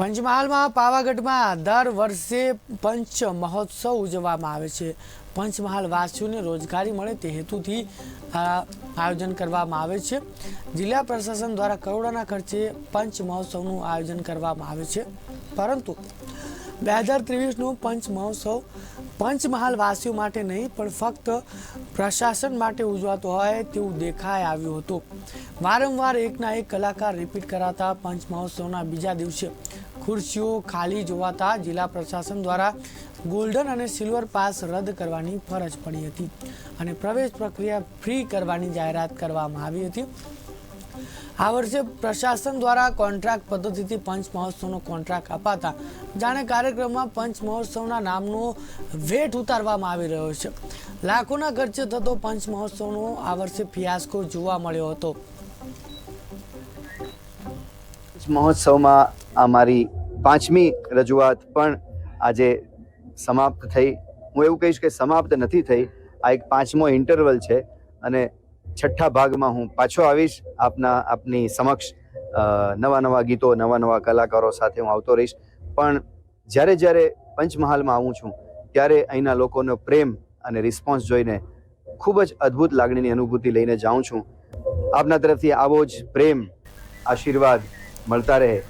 પંચમહાલમાં પાવાગઢમાં દર વર્ષે પંચ મહોત્સવ ઉજવવામાં આવે છે। પંચમહાલ વાસીઓને રોજગારી મળે તે હેતુથી આ આયોજન કરવામાં આવે છે। જિલ્લા પ્રશાસન દ્વારા કરોડોના ખર્ચે પંચ મહોત્સવનું આયોજન કરવામાં આવે છે, પરંતુ 2023નું પંચ મહોત્સવ પંચમહાલ વાસીઓ માટે નહીં પણ ફક્ત પ્રશાસન માટે ઉજવાતો હોય તેવું દેખાઈ આવ્યું હતું। વારંવાર એકના એક કલાકાર રિપીટ કરાતા પંચ મહોત્સવના બીજા દિવસે ખુરશીઓ ખાલી જોવાતા જિલ્લા પ્રશાસન દ્વારા ગોલ્ડન અને સિલ્વર પાસ રદ કરવાની ફરજ પડી હતી અને પ્રવેશ પ્રક્રિયા ફ્રી કરવાની જાહેરાત કરવામાં આવી હતી। આ વર્ષે પ્રશાસન દ્વારા કોન્ટ્રાક્ટ પદ્ધતિથી પંચ મહોત્સવનો કોન્ટ્રાક્ટ અપાતા જાણે કાર્યક્રમમાં પંચ મહોત્સવના નામનો વેટ ઉતારવામાં આવી રહ્યો છે। લાખોના ખર્ચે થતો પંચ મહોત્સવનો આ વર્ષે ફિયાસ્કો જોવા મળ્યો હતો। મહોત્સવમાં અમારી 5મી રજૂઆત પણ આજે સમાપ્ત થઈ। હું એવું કહીશ કે સમાપ્ત નથી થઈ, આ એક 5મો ઇન્ટરવલ છે અને 6ઠ્ઠા ભાગમાં હું પાછો આવીશ આપની સમક્ષ। નવા ગીતો, નવા કલાકારો સાથે હું આવતો રહીશ। પણ જ્યારે પંચમહાલમાં આવું છું ત્યારે અહીંના લોકોનો પ્રેમ અને રિસ્પોન્સ જોઈને ખૂબ જ અદ્ભુત લાગણીની અનુભૂતિ લઈને જાઉં છું। આપના તરફથી આવો જ પ્રેમ, આશીર્વાદ મળતા રહે